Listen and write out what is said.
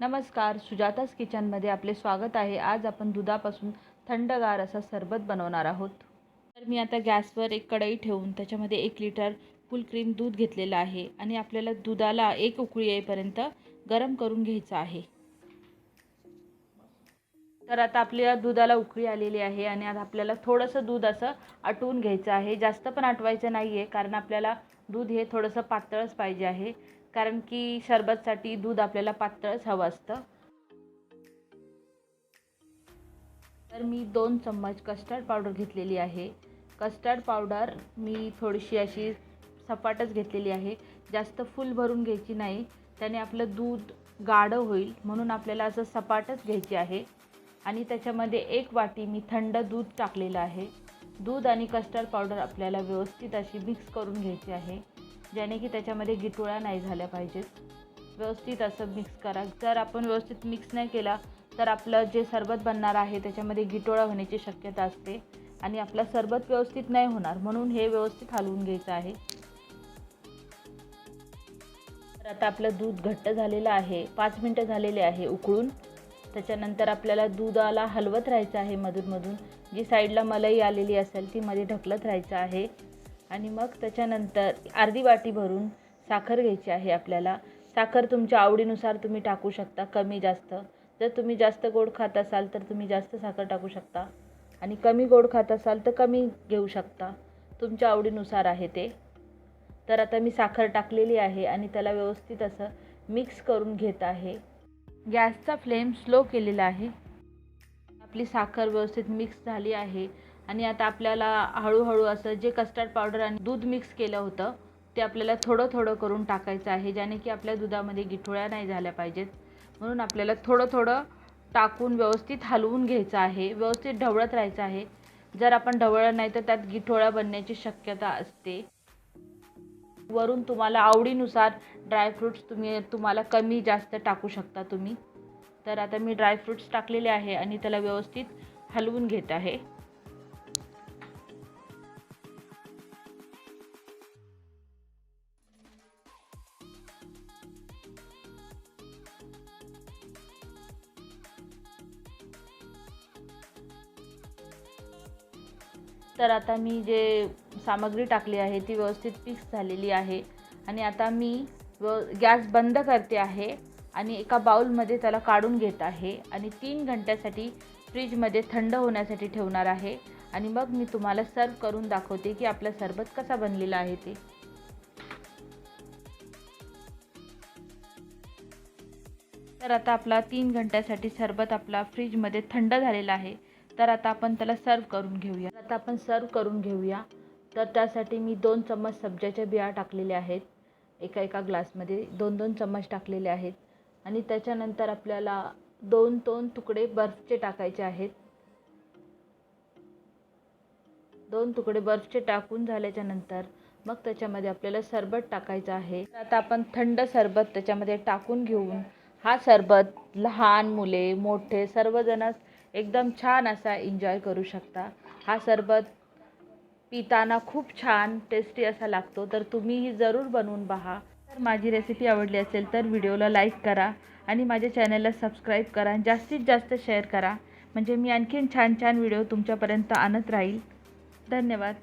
नमस्कार, सुजातास किचनमध्ये आपले स्वागत आहे। आज आपण दुधापासून थंडगार असा सरबत बनवणार आहोत। तर मी आता गॅसवर एक कढई ठेवून त्याच्यामध्ये 1 लिटर फुल क्रीम दूध घेतलेलं आहे आणि आपल्याला दुधाला एक उकळी येईपर्यंत गरम करून घ्यायचं आहे। तर आता आपल्या दुधाला उकळी आलेली आहे आणि आता आपल्याला थोडंसं दूध असं आटवून घ्यायचं आहे। जास्त पण आटवायचं नाही आहे, कारण आपल्याला दूध हे थोडंसं पातळच पाहिजे आहे, कारण की सरबतसाठी दूध आपल्याला पातळच हवं असतं। तर मी 2 चम्मच कस्टर्ड पावडर घेतलेली आहे। कस्टर्ड पावडर मी थोडीशी अशी सपाटच घेतलेली आहे, जास्त फुल भरून घ्यायची नाही, त्याने आपलं दूध गाढ होईल, म्हणून आपल्याला असं सपाटच घ्यायची आहे। आणि त्याच्यामध्ये 1 वाटी मी थंड दूध टाकलेलं आहे। दूध आणि कस्टर्ड पावडर आपल्याला व्यवस्थित अशी मिक्स करून घ्यायची आहे, ज्याने की त्याच्यामध्ये गिटोळ्या नाही झाल्या पाहिजेत। व्यवस्थित असं मिक्स करा। जर आपण व्यवस्थित मिक्स नाही केला तर आपलं जे सरबत बनणार आहे त्याच्यामध्ये गिटोळा होण्याची शक्यता असते आणि आपला सरबत व्यवस्थित नाही होणार, म्हणून हे व्यवस्थित हलवून घ्यायचं आहे। तर आता आपलं दूध घट्ट झालेलं आहे, 5 मिनिटं झालेले आहे उकळून। त्याच्यानंतर आपल्याला दुधाला हलवत राहायचं आहे मधून, जी साईडला मलाई आलेली असेल ती मध्ये ढकलत राहायचं आहे। आणि मग त्याच्यानंतर अर्धी वाटी भरून साखर घ्यायची आहे आपल्याला। साखर तुमच्या आवडीनुसार तुम्ही टाकू शकता, कमी जास्त। जर तुम्ही जास्त गोड खात असाल तर तुम्ही जास्त साखर टाकू शकता आणि कमी गोड खात असाल तर कमी घेऊ शकता, तुमच्या आवडीनुसार आहे ते। तर आता मी साखर टाकलेली आहे आणि त्याला व्यवस्थित असं मिक्स करून घेत आहे। गॅसचा फ्लेम स्लो केलेला आहे। आपली साखर व्यवस्थित मिक्स झाली आहे आणि आता आपल्याला हळूहळू असं जे कस्टर्ड पावडर आणि दूध मिक्स केलं होतं ते आपल्याला थोडं थोडं करून टाकायचं आहे, ज्याने की आपल्या दुधामध्ये गिठोळ्या नाही झाल्या पाहिजेत। म्हणून आपल्याला थोडं थोडं टाकून व्यवस्थित हलवून घ्यायचं आहे, व्यवस्थित ढवळत राहायचं आहे। जर आपण ढवळलं नाही तर त्यात गिठोळ्या बनण्याची शक्यता असते। वरून तुम्हाला आवडीनुसार ड्रायफ्रूट्स तुम्हाला कमी जास्त टाकू शकता तुम्ही। तर आता मी ड्रायफ्रूट्स टाकलेले आहे आणि त्याला व्यवस्थित हलवून घेत आहे। तर आता मी जे सामग्री टाकली आहे ती व्यवस्थित मिक्स झालेली आहे आणि आता मी गॅस बंद करते आहे आणि एका बाउलमध्ये त्याला काढून घेत आहे आणि 3 घंट्यासाठी फ्रीजमध्ये थंड होण्यासाठी ठेवणार आहे। आणि मग मी तुम्हाला सर्व करून दाखवते की आपला सरबत कसा बनलेला आहे ते। तर आता आपला 3 घंट्यासाठी सरबत आपला फ्रीजमध्ये थंड झालेला आहे। तर आता आपण त्याला सर्व करून घेऊया। तर त्यासाठी मी 2 चम्मच सब्जाच्या बिया टाकलेल्या आहेत, एका ग्लासमध्ये 2-2 चम्मच टाकलेले आहेत। आणि त्याच्यानंतर आपल्याला 2 तुकडे बर्फचे टाकायचे आहेत। 2 तुकडे बर्फचे टाकून झाल्याच्या नंतर मग त्याच्यामध्ये आपल्याला सरबत टाकायचं आहे। आता आपण थंड सरबत त्याच्यामध्ये टाकून घेऊन हा सरबत लहान मुले मोठे सर्वजण एकदम छान असा एन्जॉय करू शकता। हा सरबत पिताना खूप छान टेस्टी असा लागतो, तर तुम्हीही जरूर बनवून पहा। तर माझी रेसिपी आवडली असेल तर व्हिडिओला लाईक करा आणि माझ्या चॅनलला सबस्क्राईब करा, जास्तीत जास्त शेअर करा, म्हणजे मी आणखीन छान छान व्हिडिओ तुमच्यापर्यंत आणत राहील। धन्यवाद।